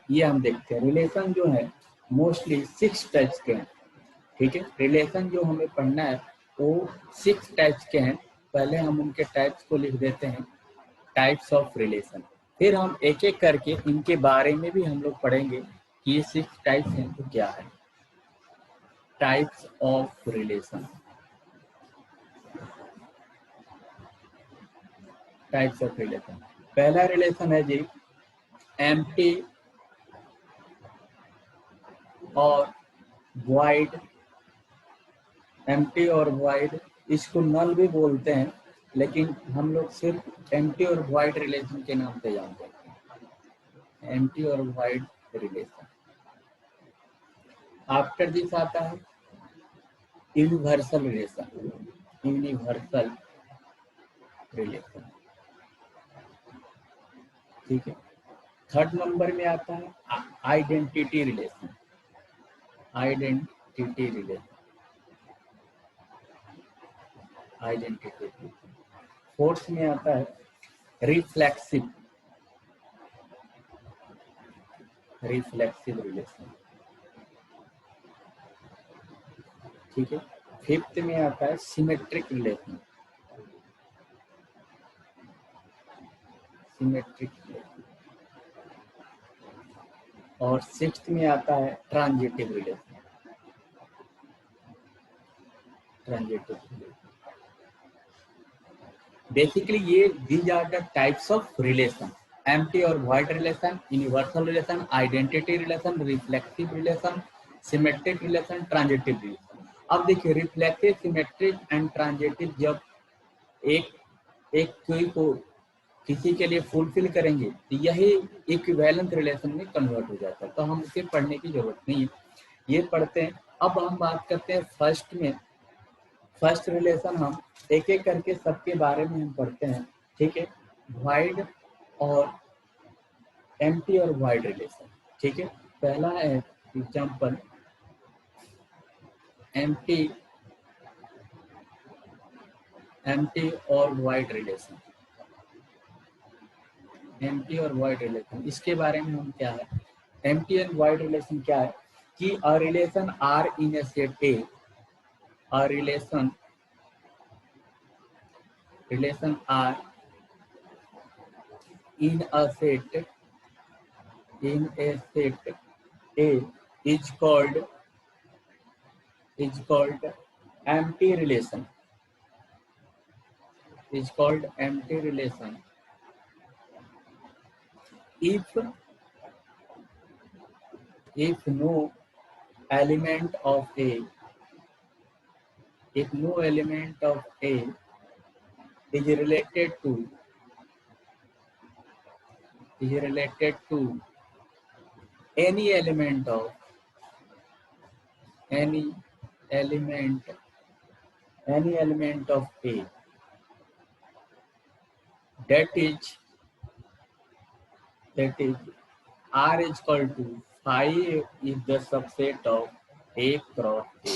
ये हम देखते हैं। रिलेशन जो है मोस्टली 6 टाइप्स के हैं, ठीक है। रिलेशन जो हमें पढ़ना है वो 6 टाइप्स के हैं। पहले हम उनके टाइप्स को लिख देते हैं, टाइप्स ऑफ रिलेशन। फिर हम एक एक करके इनके बारे में भी हम लोग पढ़ेंगे कि ये 6 टाइप्स हैं तो क्या है। Types of relation, types of relation. पहला रिलेशन है जी एम्प्टी और वॉइड। एम्प्टी और वॉइड, इसको नल भी बोलते हैं, लेकिन हम लोग सिर्फ एम्प्टी और वॉइड रिलेशन के नाम से जानते हैं। एम्प्टी और वॉइड रिलेशन। आफ्टर दिस आता है यूनिवर्सल रिलेशन। यूनिवर्सल रिलेशन, ठीक है। थर्ड नंबर में आता है identity relation. Identity relation, identity. Fourth में आता है रिफ्लेक्सिव, रिफ्लेक्सिव रिलेशन, ठीक है। फिफ्थ में आता है सिमेट्रिक रिलेशन, सिमेट्रिक रिलेशन। और सिक्स्थ में आता है transitive relation, transitive relation. Basically ये these are the types of relation: empty और void relation, universal relation, identity relation, reflexive relation, symmetric relation, transitive relation. अब देखिए रिफ्लेक्सिव, सिमेट्रिक एंड ट्रांजिटिव जब एक एक कोई को किसी के लिए फुलफिल करेंगे तो यही इक्विवेलेंट रिलेशन में कन्वर्ट हो जाता है, तो हम उसे पढ़ने की जरूरत नहीं है, ये पढ़ते हैं। अब हम बात करते हैं फर्स्ट में। फर्स्ट रिलेशन हम एक एक करके सबके बारे में हम पढ़ते हैं, ठीक है। वाइड और एम्प्टी और वाइड रिलेशन, ठीक है। पहला है एग्जांपल एम्प्टी, एम्प्टी और वाइड रिलेशन। एम्प्टी और वाइड रिलेशन, इसके बारे में हम क्या है, एम्प्टी एंड वाइड रिलेशन क्या है कि a relation R in a set A, a relation R in a set, in a set A is called empty relation, is called empty relation if no element of A, if no element of A is related to any element of any element of A, that is R is equal to phi is the subset of A cross A।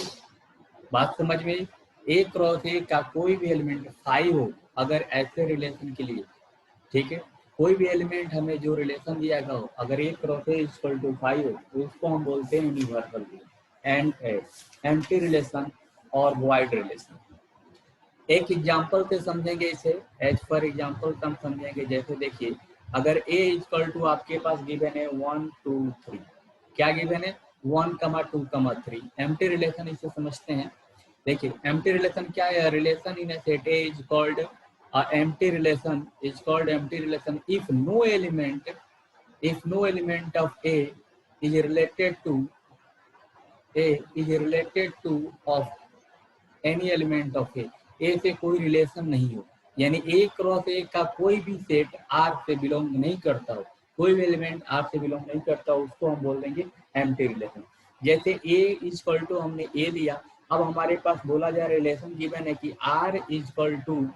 बात समझ में? A cross A का कोई भी element phi हो अगर ऐसे relation के लिए, ठीक है, कोई भी एलिमेंट हमें जो रिलेशन दिया गया हो अगर A cross A equal to phi हो तो उसको हम बोलते हैं यूनिवर्सल एंड एम्प्टी रिलेशन और वाइड रिलेशन। एक एग्जांपल से समझेंगे इसे, एज पर एग्जांपल हम समझेंगे। जैसे देखिए अगर A इक्वल टू आपके पास गिवन है 1 2 3, क्या गिवन है 1, 2, 3, एम्प्टी रिलेशन इसे समझते हैं। देखिए एम्प्टी रिलेशन क्या है, relation in a set A is called empty relation, is called empty relation if no element of A is related to of any element of A से कोई relation नहीं हो, यानी A क्रॉस A का कोई भी सेट R से belong नहीं करता हो, कोई भी एलिमेंट R से बिलोंग नहीं करता हो, उसको हम बोल देंगे एम्प्टी रिलेशन। जैसे A इज इक्वल टू हमने A लिया, अब हमारे पास बोला जाए रिलेशन गिवन है कि R is equal to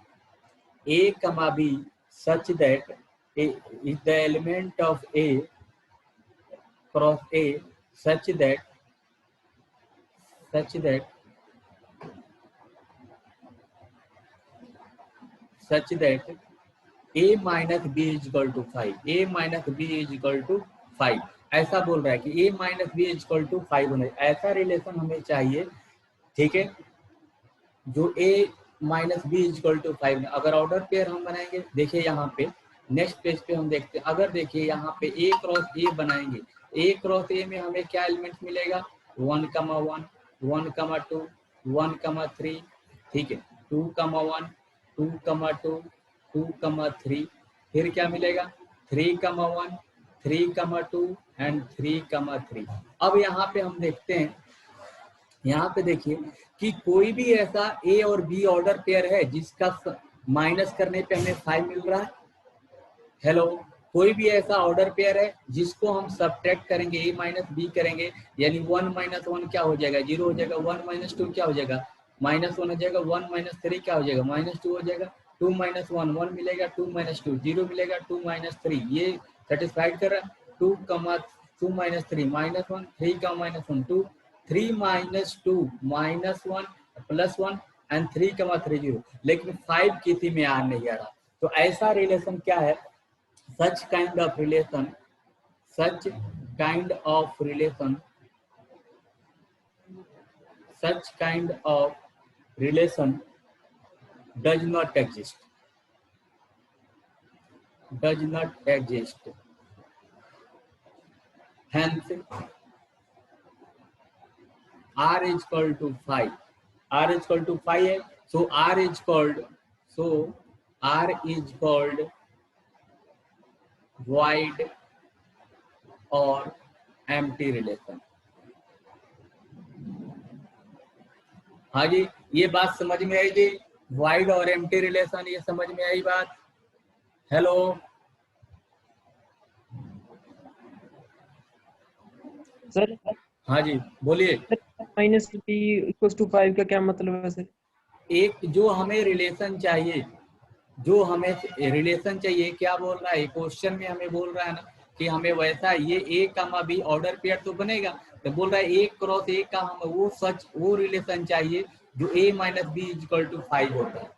A, B such that A is the element of A cross A such that A minus B is equal to 5, A minus B is equal to 5। ऐसा बोल रहा है कि a minus B equal to 5 होना चाहिए, ऐसा relation हमें चाहिए, ठीक है, जो a minus B equal to 5। अगर ऑर्डर पेयर हम बनाएंगे, देखिए यहाँ पे नेक्स्ट पेज पे हम देखते हैं, अगर देखिए यहाँ पे a क्रॉस a बनाएंगे, a क्रॉस a में हमें क्या एलिमेंट मिलेगा, 1, 1, 1, 2, 1, 3, ठीक है, 2, 1, 2, 2, 2, 3, फिर क्या मिलेगा, 3, 1, 3, 2 एंड 3, 3। अब यहाँ पे हम देखते हैं, यहाँ पे देखिए कि कोई भी ऐसा ए और बी ऑर्डर पेयर है जिसका माइनस करने पे हमें 5 मिल रहा है। हेलो, कोई भी ऐसा ऑर्डर पेयर है जिसको हम सब्ट्रैक्ट करेंगे, ए माइनस बी करेंगे, यानी 1 माइनस 1 क्या हो जाएगा, 0 हो जाएगा, 1 माइनस 2 क्या हो जाएगा, -1 हो जाएगा, 1 माइनस 3 क्या हो जाएगा, -2 हो जाएगा, 2 माइनस 1 1 मिलेगा, 2 माइनस 2 0 मिलेगा, 2 माइनस 3 ये सेटिस्फाइड कर रहा है, 2 माइनस 3 -1, 3 का -1 2, 3 माइनस 2 -1 +1 एंड 3 3 0, लेकिन 5 किसी में आ नहीं आ रहा। तो ऐसा रिलेशन क्या है, such kind of relation such kind of relation such kind of relation does not exist, does not exist, hence r is equal to 5, r is equal to 5 है, so r is called void और empty relation। हाँ जी, ये बात समझ में आई जी, wide और empty relation, ये समझ में आई बात। हेलो, सर हाँ जी बोलिए। -b = 5 का क्या मतलब है सर? एक जो हमें रिलेशन चाहिए, जो हमें रिलेशन चाहिए, क्या बोल रहा है क्वेश्चन में, हमें बोल रहा है ना कि हमें वैसा ये ए कामा बी ऑर्डर पेयर तो बनेगा, तो बोल रहा है ए क्रॉस ए का हमें वो रिलेशन चाहिए जो a minus B equal to 5 होता है।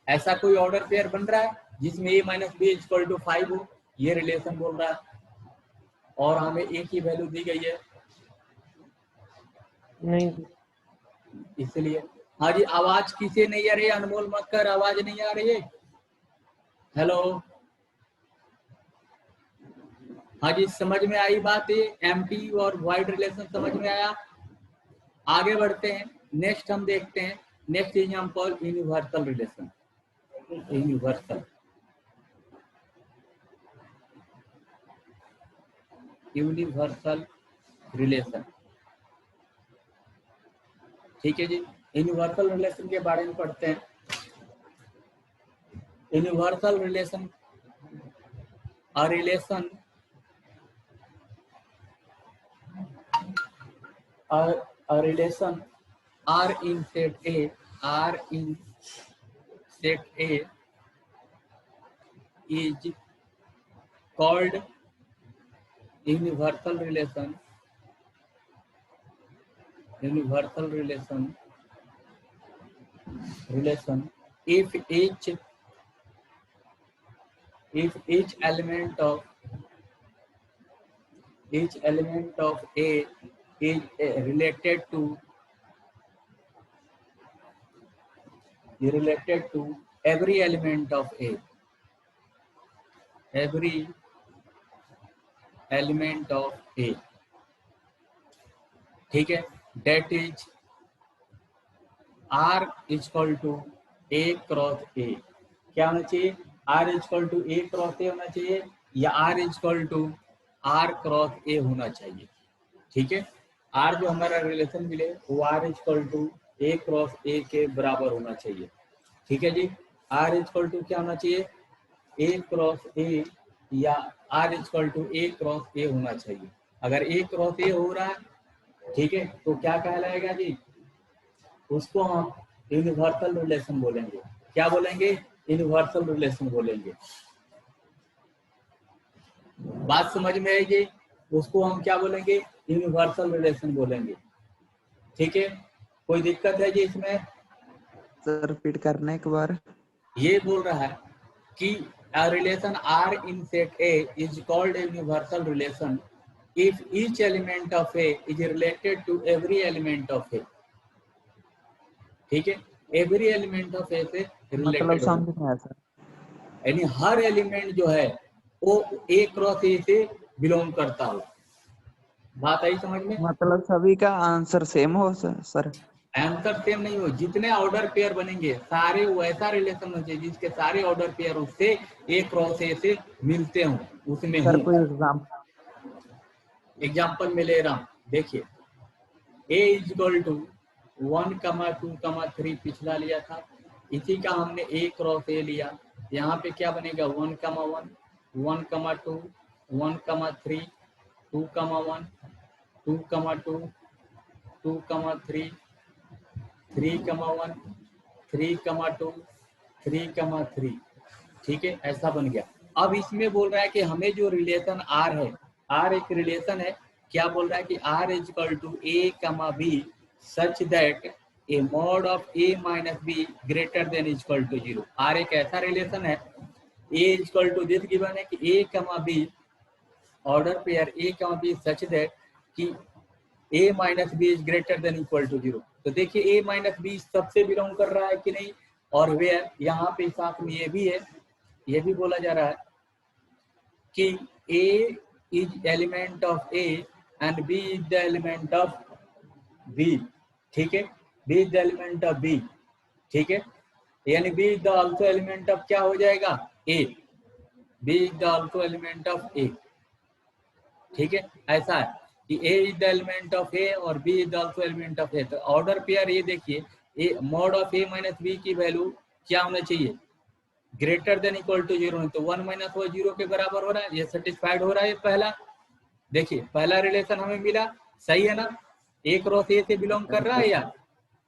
ऐसा कोई ऑर्डर पेयर बन रहा है जिसमें a minus B equal to 5 हो, ये रिलेशन बोल रहा है, और हमें a की वैल्यू दी गई है, नहीं इसलिए। हाँ जी, आवाज किसे नहीं आ रही है, अनमोल मक्कर आवाज नहीं आ रही है। हेलो, हाँ जी, समझ में आई बात, ये एम्प्टी और वाइड रिलेशन समझ में आया। आगे बढ़ते हैं, नेक्स्ट हम देखते हैं, नेक्स्ट इज हम call universal relation. Universal relation, ठीक है जी। यूनिवर्सल रिलेशन के बारे में पढ़ते हैं। Universal relation, a relation R in set A, R in set A is called universal relation. Universal relation if each element of A is related to every element of A, every element of A, ठीक है, that is R equal to A cross A। क्या होना चाहिए, R equal to A cross A होना चाहिए, या R equal to R cross A होना चाहिए, ठीक है। R जो हमारा रिलेशन मिले वो R equal to A cross A के बराबर होना चाहिए, ठीक है जी। R इक्वल टू क्या होना चाहिए, A क्रॉस A, या R equal to A cross A होना चाहिए। अगर A क्रॉस A हो रहा है, ठीक है, तो क्या कहलाएगा जी, उसको हम यूनिवर्सल रिलेशन बोलेंगे। क्या बोलेंगे, यूनिवर्सल रिलेशन बोलेंगे। बात समझ में आएगी, उसको हम क्या बोलेंगे, यूनिवर्सल रिलेशन बोलेंगे, ठीक है। कोई दिक्कत है जी इसमें? सर रिपीट करना एक बार। ये बोल रहा है कि A relation R in set A is called a universal relation if each element of A is related to every element of A. ठीक है, एवरी एलिमेंट ऑफ ए से मतलब रिलेटेड हो, समझ में आया सर। यानी हर एलिमेंट जो है वो ए क्रॉस ए से बिलोंग करता हो। बात आई समझ में? मतलब सभी का आंसर सेम हो सर? आंसर सेम नहीं हो, जितने ऑर्डर पेयर बनेंगे सारे वैसा रिलेशन होना चाहिए जिसके सारे ऑर्डर पेयर उससे ए क्रॉस ए से मिलते हों, उसमें सर हूँ। कोई एग्जाम्पल में ले रहा हूँ, देखिए a इज इक्वल टू 1,2,3 पिछला लिया था, इसी का हमने a क्रॉस ए लिया। यहाँ पे क्या बनेगा 1,1 1,2 1,3 2,1 2,2 2,3 3,1 3,2 3,3। ठीक है, ऐसा बन गया। अब इसमें बोल रहा है कि हमें जो रिलेशन R है, R एक रिलेशन है, क्या बोल रहा है कि R is equal to A comma B such that A mod of A minus B greater than is equal to 0। R एक ऐसा रिलेशन है, A is equal to this given है कि ए comma B order pair A comma B such that कि A minus B is greater than equal to 0। तो देखिए A minus B सबसे belong कर रहा है कि नहीं, और वेयर यहाँ पे साथ में ये भी है, ये भी बोला जा रहा है कि A is element of A and B is the element of B। ठीक है, B is the element of B। ठीक है, यानी B is the also element of क्या हो जाएगा A, B is the also element of A। ठीक है, ऐसा है कि A is the element of A और B is the also element of A। तो ऑर्डर पेयर ये देखिए, A mod of A minus B की वैल्यू क्या होना चाहिए, ग्रेटर देन इक्वल टू 0। तो 1 माइनस वो 0 के बराबर हो रहा है, ये सेटिस्फाइड हो रहा है। पहला देखिए, पहला रिलेशन हमें मिला, सही है ना, ए क्रॉस ए से बिलोंग कर रहा है। या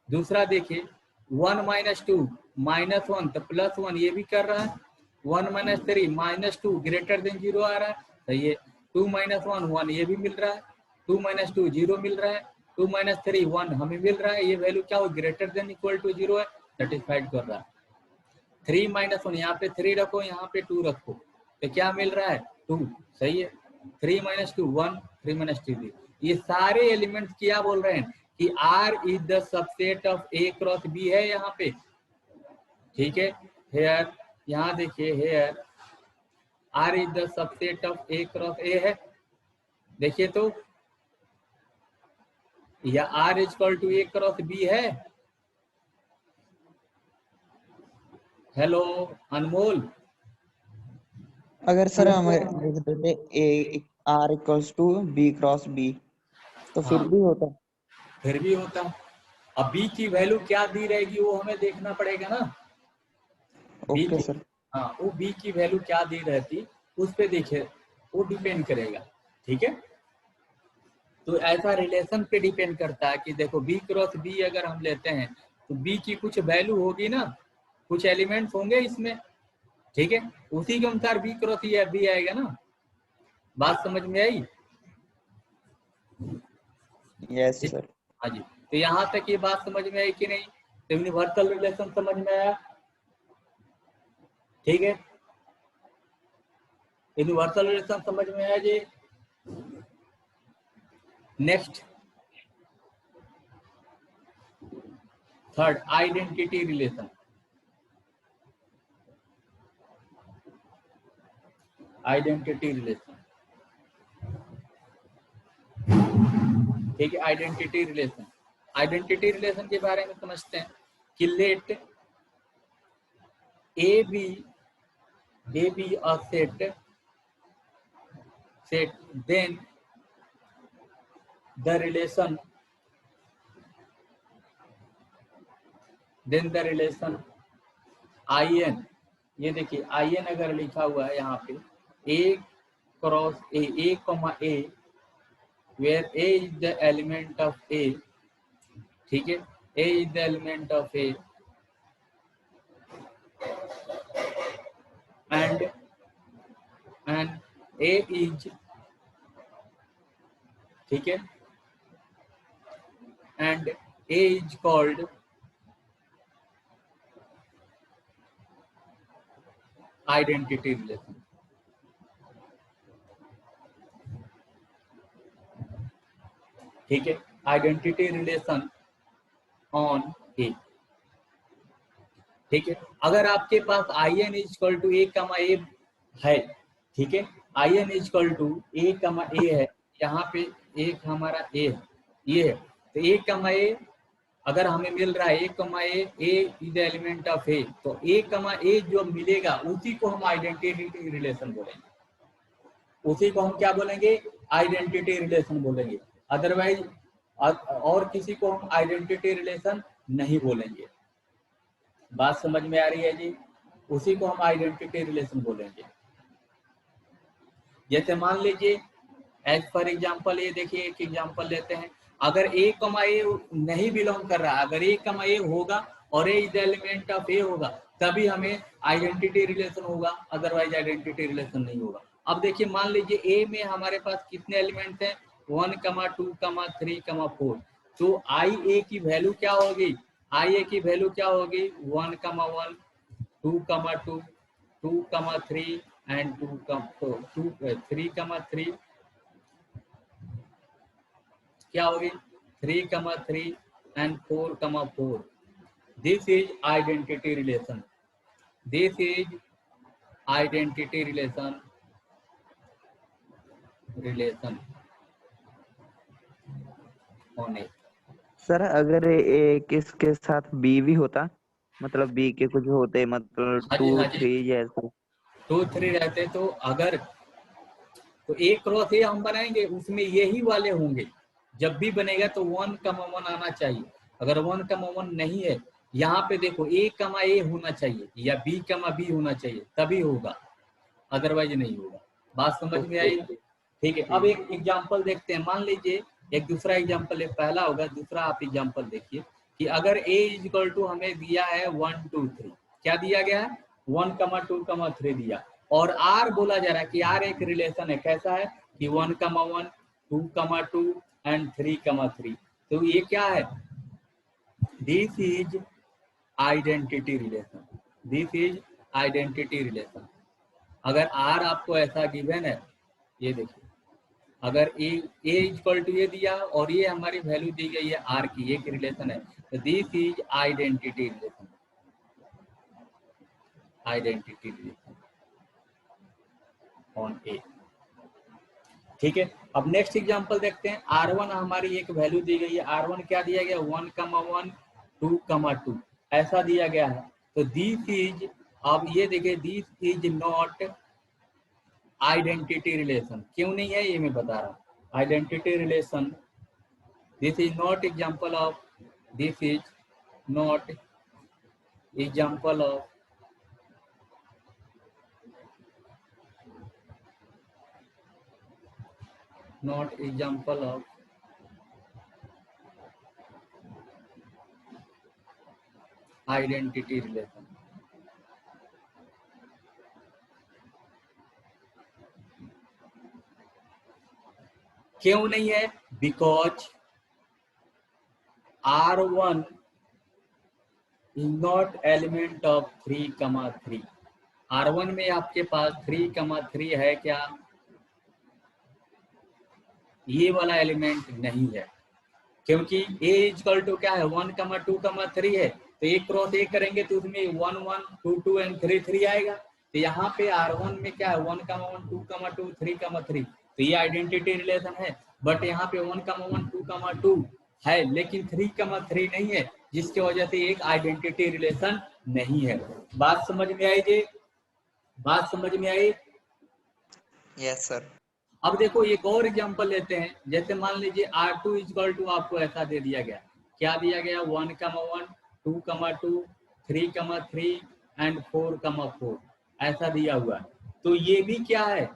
दूसरा देखिए 1 माइनस 2 माइनस 1 तो प्लस 1 ये भी कर रहा है, 1 माइनस 3 माइनस 2 ग्रेटर देन 0 आ रहा है, सही है। 2 माइनस 1 1 ये भी मिल रहा है, 2 माइनस 2 0 मिल रहा है, 2 माइनस 3 1 हमें मिल रहा है, ये वैल्यू क्या हो ग्रेटर देन इक्वल टू 0 है, सेटिस्फाइड कर रहा है। 3 माइनस 1 यहाँ पे 3 रखो, यहाँ पे 2 रखो, तो क्या मिल रहा है 2, सही है। 3 माइनस 2 1, 3 माइनस 2 3। ये सारे एलिमेंट्स क्या बोल रहे हैं कि R is the subset of A cross B है यहाँ पे। ठीक है, हेयर यहाँ देखिए, here R is the subset of A cross A है, देखिए तो, या R is equal to A cross B है। हेलो अनमोल, अगर सर हम लिख देते A R equals to B cross B तो फिर हाँ भी होता? फिर भी होता। अब B की वैल्यू क्या दी रहेगी वो हमें देखना पड़ेगा ना। बी ओके की, सर। हाँ वो बी की वैल्यू क्या दी रहती उस पे देखिए, वो डिपेंड करेगा। ठीक है, तो ऐसा रिलेशन पे डिपेंड करता है कि देखो बी क्रॉस बी अगर हम लेते हैं तो बी की कुछ वैल्यू होगी ना, कुछ एलिमेंट्स होंगे इसमें। ठीक है, उसी के अनुसार बी क्रॉस बी आएगा ना। बात समझ में आई? Yes sir. हाँ जी, तो यहाँ तक ये बात समझ में आई कि नहीं? तो यूनिवर्सल रिलेशन समझ में आया? ठीक है, यूनिवर्सल रिलेशन समझ में आया जी। Next third, identity relation. Identity relation, ठीक है, आइडेंटिटी रिलेशन। आइडेंटिटी रिलेशन के बारे में समझते हैं कि let A B a set then the relation I N, ये देखिए आई एन अगर लिखा हुआ है यहाँ पे A cross A comma A where A is the element of A, ठीक है, A is the element of A and A is, ठीक है, and A is called identity relation. ठीक है, आइडेंटिटी रिलेशन ऑन ए। ठीक है, अगर आपके पास I N is equal to A comma A है, ठीक है, I N is equal to A comma A है, यहाँ पे एक हमारा ए है, ये है, तो ए कमा ए अगर हमें मिल रहा है ए comma A is the element of ए, तो ए कमा ए जो मिलेगा उसी को हम आइडेंटिटी रिलेशन बोलेंगे, उसी को हम क्या बोलेंगे, आइडेंटिटी रिलेशन बोलेंगे। अदरवाइज और किसी को हम आइडेंटिटी रिलेशन नहीं बोलेंगे। बात समझ में आ रही है जी? उसी को हम आइडेंटिटी रिलेशन बोलेंगे। जैसे मान लीजिए एज फॉर एग्जांपल, ये देखिए एक एग्जांपल लेते हैं, अगर ए कमा ए नहीं बिलोंग कर रहा, अगर ए कमा ए होगा और ए इज द एलिमेंट ऑफ ए होगा, तभी हमें आइडेंटिटी रिलेशन होगा, अदरवाइज आइडेंटिटी रिलेशन नहीं होगा। अब देखिए मान लीजिए ए में हमारे पास कितने एलिमेंट हैं, 1, 2, 3, 4, तो आई ए की वैल्यू क्या होगी, आई ए की वैल्यू क्या होगी, 1, 1, 2, 2, 2, 3 एंड 3, 3 क्या होगी, 3, 3 and 4, 4। This is identity relation, this is identity relation on A. Sir अगर ए किसके साथ बी भी होता, मतलब बी के कुछ होते, मतलब हाँ 2, जी, हाँ जी, 3 जैसे। 2, 3 रहते तो अगर, तो एक क्रॉस ए हम बनाएंगे, उसमें यही वाले होंगे, जब भी बनेगा तो 1, 1 आना चाहिए। अगर 1, 1 नहीं है, यहाँ पे देखो ए कमा ए होना चाहिए या बी कमा बी होना चाहिए, तभी होगा, अदरवाइज नहीं होगा। बात समझ में आई? ठीक है, अब एक एग्जांपल देखते हैं। मान लीजिए एक दूसरा एग्जांपल है, पहला होगा, दूसरा आप एग्जांपल देखिए कि अगर a इज इक्वल टू हमें दिया है 1, 2, 3, क्या दिया गया है, 1, 2, 3 दिया, और r बोला जा रहा है कि r एक रिलेशन है, कैसा है कि 1, 1, 2, 2 एंड 3, 3, तो ये क्या है, this is identity relation, this is identity relation. अगर r आपको ऐसा गिवन है, ये देखिए, अगर ए इक्वल टू ये दिया और ये हमारी वैल्यू दी गई है आर की, एक रिलेशन है, तो this is identity relation, identity relation on A. ठीक है, अब नेक्स्ट एग्जांपल देखते हैं। R1 हमारी एक वैल्यू दी गई है, R1 क्या दिया गया, 1, 1, 2, 2 ऐसा दिया गया है, तो दिस इज, अब ये देखिए, this is not identity relation. क्यों नहीं है ये मैं बता रहा हूँ। Identity relation, this is not example of, this is not example of not example of identity relation। क्यों नहीं है, because R1 is not element of 3, 3। R1 में आपके पास 3, 3 है क्या, ये वाला एलिमेंट नहीं है, क्योंकि a इक्वल टू क्या है, 1, 2, 3 है, तो एक क्रॉस एक करेंगे तो उसमें 1, 1, 2, 2 एंड 3, 3 आएगा। तो यहाँ पे R1 में क्या है, 1, 1, 2, 2, 3, 3, तो ये आइडेंटिटी रिलेशन है। बट यहाँ पे 1, 1, 2, 2 है, लेकिन 3, 3 नहीं है, जिसकी वजह से एक आइडेंटिटी रिलेशन नहीं है। बात समझ में आई जी? बात समझ में आई? Yes sir. अब देखो एक और एग्जांपल लेते हैं। जैसे मान लीजिए R2 इक्वल टू आपको ऐसा दे दिया गया, क्या दिया गया, 1, 1, 2, 2, 3, 3 एंड 4, 4 ऐसा दिया हुआ है। तो ये भी क्या है,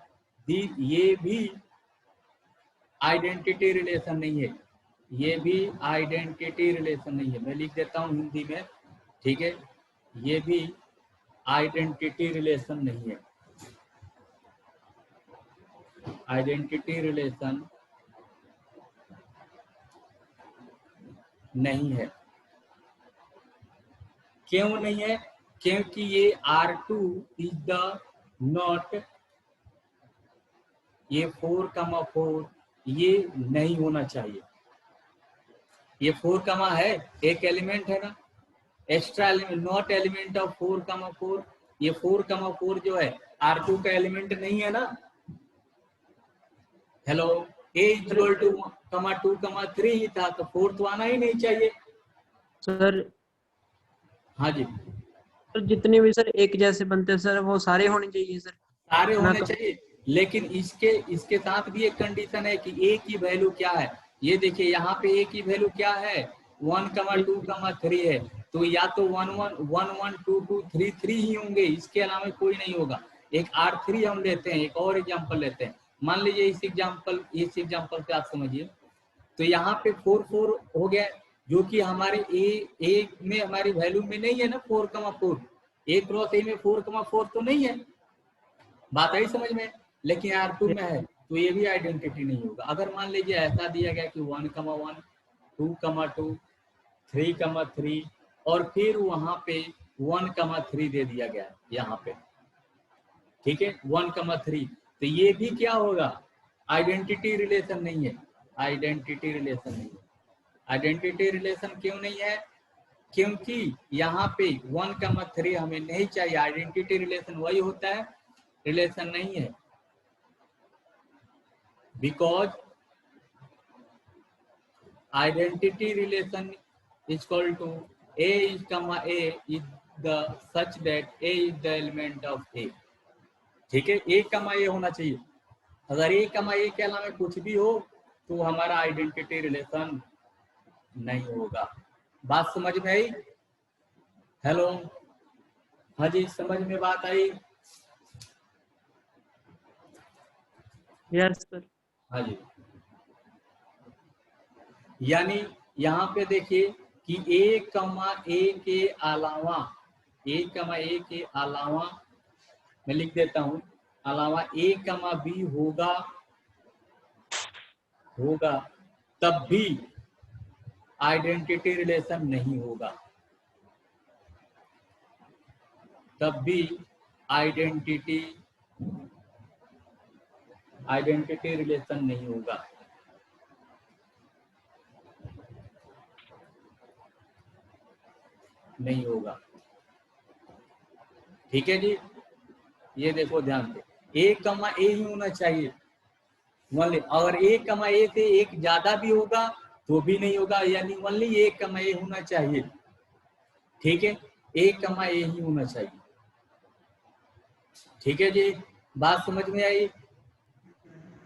ये भी आइडेंटिटी रिलेशन नहीं है, ये भी आइडेंटिटी रिलेशन नहीं है। मैं लिख देता हूँ हिंदी में, ठीक है, ये भी आइडेंटिटी रिलेशन नहीं है, आइडेंटिटी रिलेशन नहीं है। क्यों नहीं है, क्योंकि ये R2 इज द नॉट, ये 4,4 ये नहीं होना चाहिए। ये 4, है एक एलिमेंट है ना, extra element, not element of 4,4। ये 4,4 जो है R2 का एलिमेंट नहीं है ना। हेलो, A इक्वल टू 2,3 ही था, तो 4 तो आना ही नहीं चाहिए। सर हाँ जी, जितने भी सर एक जैसे बनते हैं सर वो सारे होने चाहिए सर। सारे ना होने तो चाहिए, लेकिन इसके साथ भी एक कंडीशन है कि A की वैल्यू क्या है। ये देखिए यहाँ पे A की वैल्यू क्या है, 1,2,3 है, तो या तो 1,1,1,1,2,2,3 ही होंगे, इसके अलावा कोई नहीं होगा। एक R3 हम लेते हैं, एक और एग्जांपल लेते हैं। मान लीजिए इस एग्जांपल पे आप समझिए, तो यहाँ पे 4 हो गया, जो कि हमारे ए में हमारी वैल्यू में नहीं है ना 4,4। ए क्रॉस ए में 4,4 तो नहीं है, बात आई समझ में। लेकिन R2 में है, तो ये भी आइडेंटिटी नहीं होगा। अगर मान लीजिए ऐसा दिया गया कि 1,1, 2,2, 3,3 और फिर वहां पे 1,3 दे दिया गया यहाँ पे, ठीक है, 1,3, तो ये भी क्या होगा, आइडेंटिटी रिलेशन नहीं है। आइडेंटिटी रिलेशन नहीं है। आइडेंटिटी रिलेशन क्यों नहीं है, क्योंकि यहाँ पे 1,3 हमें नहीं चाहिए। आइडेंटिटी रिलेशन वही होता है, रिलेशन नहीं है, because identity relation is equal to A is comma A is the such that A is the element of A। ठीक है, A कमा A होना चाहिए। अगर A कमा A के अलावा कुछ भी हो तो हमारा आइडेंटिटी रिलेशन नहीं होगा। बात समझ में आई? हेलो, हाँ जी, समझ में बात आई? Yes sir. हाँ जी, यानी यहाँ पे देखिए कि A कमा A के अलावा, A कमा A के अलावा मैं लिख देता हूं, अलावा A कमा B होगा तब भी आइडेंटिटी रिलेशन नहीं होगा, तब भी आइडेंटिटी रिलेशन नहीं होगा। नहीं होगा, ठीक है जी। ये देखो ध्यान से, A कमा A ही होना चाहिए। ओनली अगर A कमा A से एक ज्यादा भी होगा तो भी नहीं होगा, यानी ओनली A कमा A होना चाहिए। ठीक है, A कमा A ही होना चाहिए। ठीक है जी, बात समझ में आई?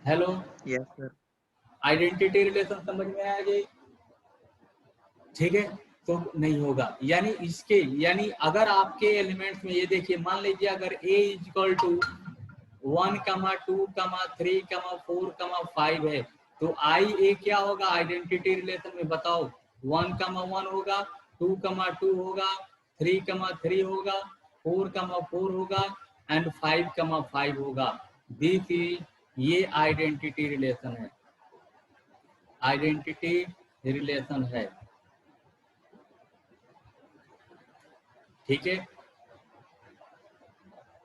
Hello, yes sir. Identity relation समझ में आया जी? ठीक है, तो नहीं होगा, यानी यानी अगर आपके एलिमेंट्स में ये देखिए, मान लीजिए अगर A इज इक्वल टू 1,2,3,4,5 है, तो IA क्या होगा आइडेंटिटी रिलेशन में, बताओ? 1,1 होगा, 2,2 होगा, 3,3 होगा, 4,4 होगा एंड 5,5 होगा। दिस इज, ये आइडेंटिटी रिलेशन है, आइडेंटिटी रिलेशन है। ठीक है,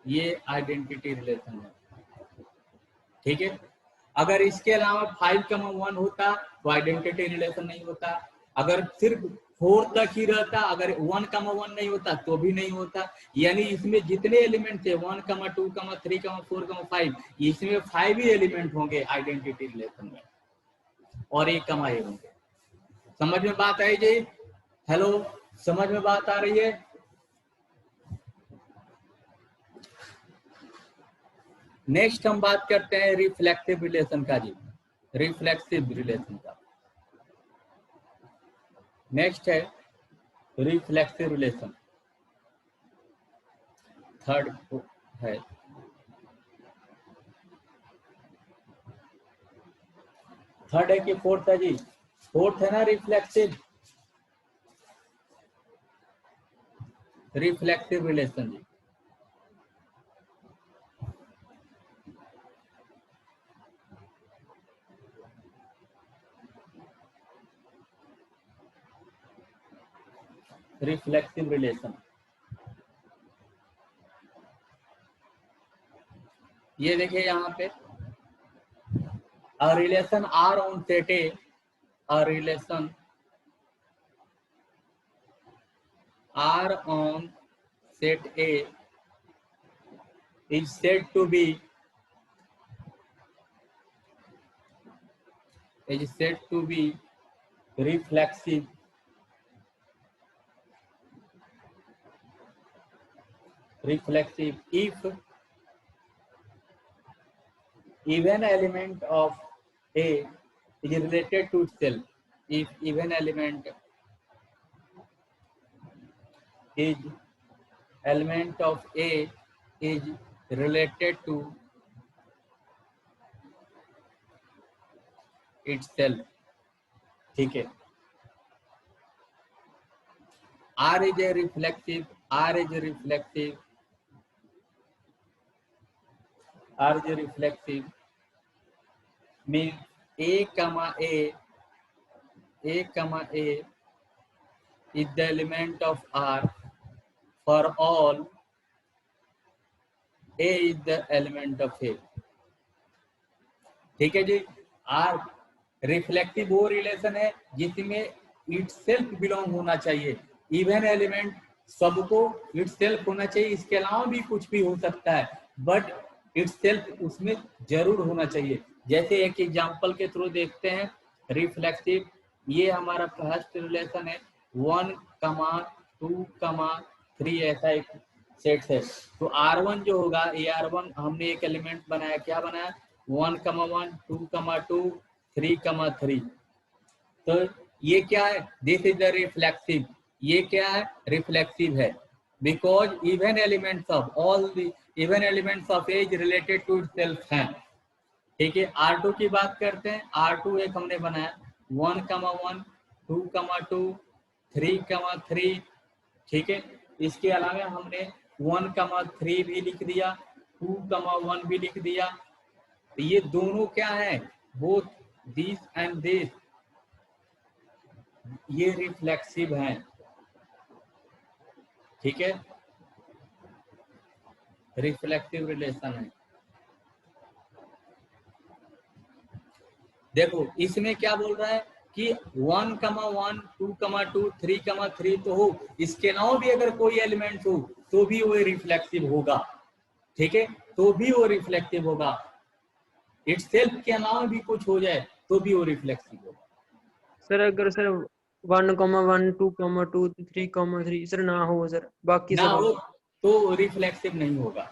ये आइडेंटिटी रिलेशन है। ठीक है, अगर इसके अलावा 5,1 होता तो आइडेंटिटी रिलेशन नहीं होता। अगर सिर्फ 4 तक ही रहता, अगर 1,1 नहीं होता तो भी नहीं होता। यानी इसमें जितने एलिमेंट थे 1, 2, 3, 4, 5, इसमें 5 ही एलिमेंट होंगे आइडेंटिटी रिलेशन में और एक कमाए होंगे। समझ में बात आई जी? हेलो, समझ में बात आ रही है? नेक्स्ट हम बात करते हैं रिफ्लेक्टिव रिलेशन का जी, रिफ्लेक्सिव रिलेशन का। नेक्स्ट है रिफ्लेक्सिव रिलेशन, थर्ड है। थर्ड है कि फोर्थ है जी? फोर्थ है ना रिफ्लेक्सिव, रिफ्लेक्टिव रिलेशन जी। रिफ्लेक्सिव रिलेशन, ये देखिए यहाँ पे a relation R on set a relation R on set A is said to be reflexive if even element of A is related to itself. If even element of A is related to itself. ठीक है. R is a reflexive means A comma A is the element of R for all A is the element of A. ठीक है जी. R reflective वो relation है जिसमें itself belong होना चाहिए. Even element सबको इटसेल्फ होना चाहिए, इसके अलावा भी कुछ भी हो सकता है, बट इटसेल्फ उसमें जरूर होना चाहिए. जैसे एक एग्जांपल के थ्रू देखते हैं. रिफ्लेक्टिव ये हमारा फर्स्ट रिलेशन है 1, 2, 3 ऐसा एक सेट है. तो R1 जो होगा AR1 हमने एक एलिमेंट बनाया. क्या बनाया? 1, 1, 2, 2, 3, 3. तो ये क्या है? This is the reflexive. ये क्या है? रिफ्लेक्सिव है because even elements of all the even elements of A is related to itself हैं. ठीक है. R2 की बात करते हैं. R2 एक हमने बनाया 1, 1, 2, 2, 3, 3. ठीक है. इसके अलावा हमने 1, 3 भी लिख दिया, 2, 1 भी लिख दिया. तो ये दोनों क्या है? बोथ दिस एंड दिस ये रिफ्लेक्सिव हैं. ठीक है. रिफ्लेक्टिव रिलेशन है. देखो इसमें क्या बोल रहा है कि 1, 1, 2, 2, 3, 3 तो हो, इसके अलावा भी अगर कोई एलिमेंट हो तो भी वो रिफ्लेक्टिव होगा. ठीक है. तो भी वो रिफ्लेक्टिव होगा. इटसेल्फ के अलावा भी कुछ हो जाए तो भी वो रिफ्लेक्सिव होगा. सर अगर सर 1, 1, 2, 2, 3, 3 सर ना हो सर, बाकी ना सब हो तो रिफ्लेक्सिव नहीं होगा.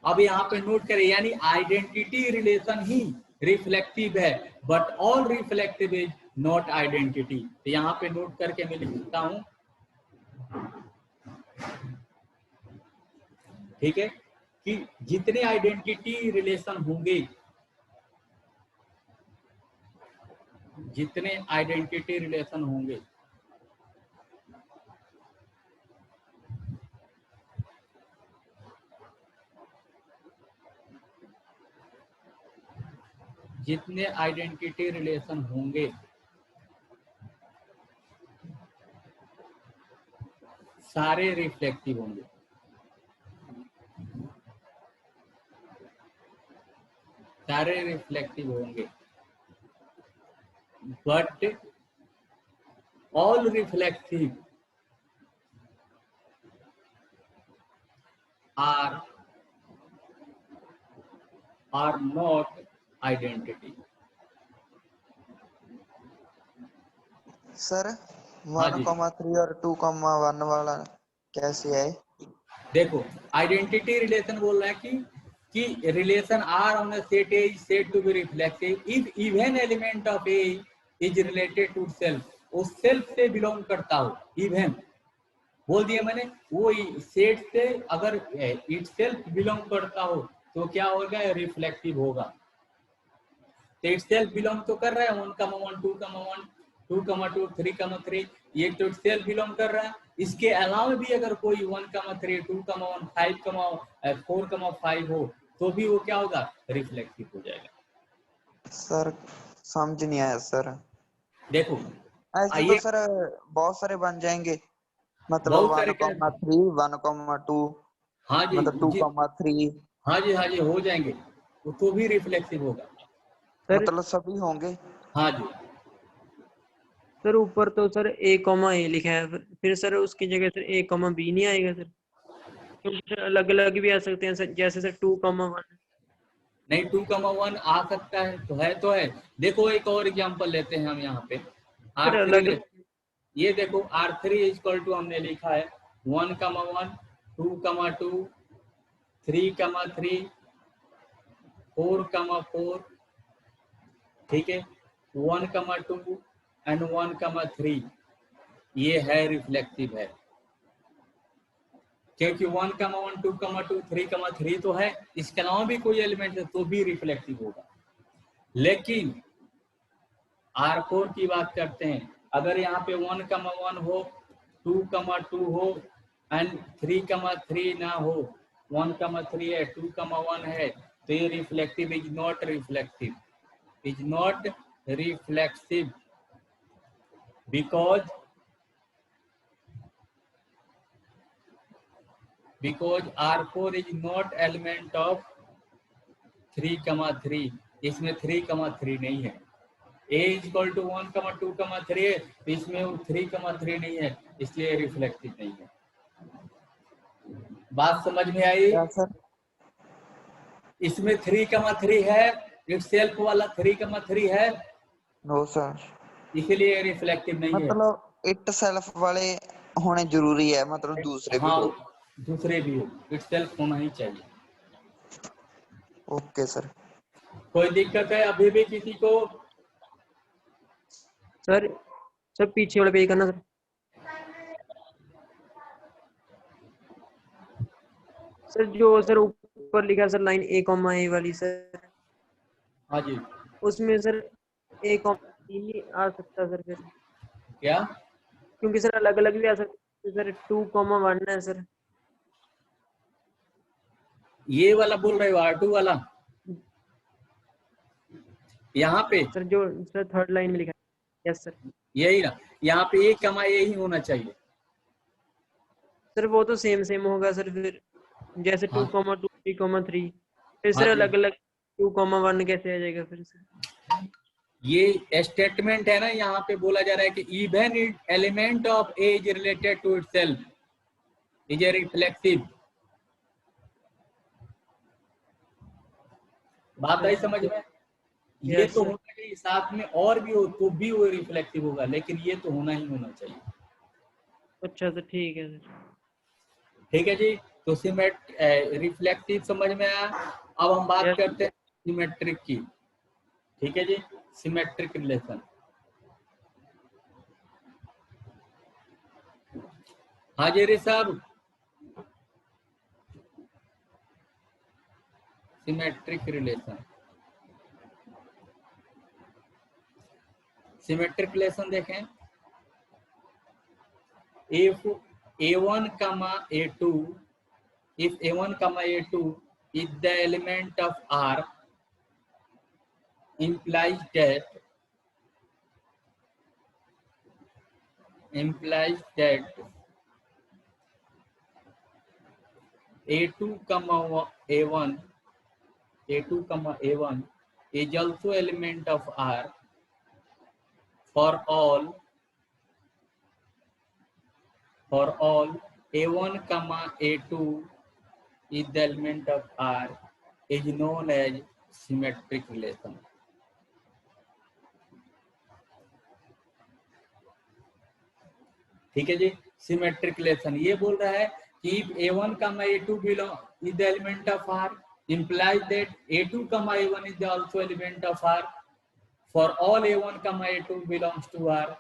अब यहाँ पे नोट करें, यानी आइडेंटिटी रिलेशन ही रिफ्लेक्टिव है, but all reflective is not identity. तो यहाँ पे नोट करके मैं लिखता हूं. ठीक है. कि जितने आइडेंटिटी रिलेशन होंगे, जितने आइडेंटिटी रिलेशन होंगे जितने आइडेंटिटी रिलेशन होंगे सारे रिफ्लेक्टिव होंगे. सारे रिफ्लेक्टिव होंगे, but all reflective are not identity. Sir हाँ 1, जी. 3 और 2, 1 वाला कैसे है? देखो आइडेंटिटी रिलेशन बोल रहा है कि relation R on a set A is said to be reflexive if even element of A is related to self. वो सेल्फ से बिलोंग करता हो. इवन बोल दिया मैंने. वो सेट से अगर इट सेल्फ बिलोंग करता हो तो क्या होगा? रिफ्लेक्टिव होगा. तो इट सेल्फ बिलोंग तो कर रहा है 1, 1, 2, 1, 2, 2, 3, 3. ये तो सेल्फ बिलोंग कर रहा है. इसके अलावा भी अगर कोई 1, 3, 2, 1, 5, 4, 5 हो तो भी वो क्या होगा? रिफ्लेक्टिव हो जाएगा. सर समझ नहीं आया सर. देखो ऐसे तो सर बहुत सारे बन जाएंगे, मतलब बहुत सारे 1, 3, 1, 2 हाँ जी मतलब जी, 2,3 हाँ जी हो जाएंगे, तो भी रिफ्लेक्सिव होगा। सर मतलब सभी होंगे। हाँ जी, सर ऊपर तो सर ए कॉमा ए लिखा है, फिर सर उसकी जगह सर ए कॉमा बी नहीं आएगा सर? क्योंकि सर अलग अलग भी आ सकते हैं सर, जैसे सर 2,1। नहीं 2,1 आ सकता है, तो है। देखो एक और एग्जांपल लेते हैं हम यहाँ पे, सर R3 अलग ले, ये देखो R3 इक्वल टू हमने लिखा है 1,1 2,2 3,3 4,4, ठीक है, 1,2 एंड 1,3, ये है रिफ्लेक्टिव है, क्योंकि 1,1 2,2 3,3 तो है, इसके अलावा भी कोई एलिमेंट है तो भी रिफ्लेक्टिव होगा। लेकिन R4 की बात करते हैं, अगर यहाँ पे 1,1 हो 2,2 हो एंड 3,3 ना हो, 1,3 है 2,1 है, तो ये reflective is not reflective, is not reflexive, because R4 is not element of 3,3, इसमें 3,3 नहीं है। A इक्वल टू 1,2,3 है, तो इसमें 3,3 नहीं है, इसलिए रिफ्लेक्टिव नहीं है। बात समझ में आई? क्या सर? इसमें 3,3 है, इटसेल्फ वाला 3,3 है, नो सर, इसलिए रिफ्लेक्टिव नहीं है। मतलब इट सेल्फ वाले होने जरूरी है, मतलब दूसरे भी हाँ, हो। दूसरे भी हो, इटसेल्फ होना ही चाहिए। Okay sir. कोई दिक्कत है अभी भी किसी को? सर सर पीछे वाले पे करना सर। सर जो सर ऊपर लिखा है सर लाइन ए कॉमा ए वाली सर, हाँ जी, उसमें सर ए कॉमा बी नहीं आ सकता सर फिर? क्या? क्योंकि सर अलग अलग भी आ सकते सर, 2,1 है सर। ये वाला बोल रहे हो R2 वाला? यहाँ पे सर जो सर थर्ड लाइन में लिखा है, यस सर। यही ना, यहाँ पे एक कमा यही होना चाहिए। सर वो तो सेम होगा सर फिर, जैसे हाँ 2,2 3,3, फिर हाँ सर जी, अलग अलग 2,1 कैसे आ जाएगा फिर सर? ये स्टेटमेंट है ना, यहाँ पे बोला जा रहा है कि even element of A is related to itself is a reflexive. बात आई समझ में? ये यस तो सर। होना चाहिए, साथ में और भी हो तो भी वो रिफ्लेक्टिव होगा, लेकिन ये तो होना ही होना चाहिए। अच्छा सर, ठीक है सर। ठीक है जी, तो रिफ्लेक्टिव समझ में आया। अब हम बात यस करते हैं सिमेट्रिक की। ठीक है जी, सिमेट्रिक रिलेशन। हाँ जी साहब, सिमेट्रिक रिलेशन, सिमेट्रिक रिलेशन देखें। if a1 comma a2 if a1 comma a2 is the element of R, implies that a2 comma a1 is also element of R for all a1 comma a2 is the element of R is known as symmetric relation। ठीक है जी, symmetric relation ये बोल रहा है कि a1 comma a2 belong is the element of R, implies that a2 comma a1 is also element of R for all a1 comma a2 belongs to R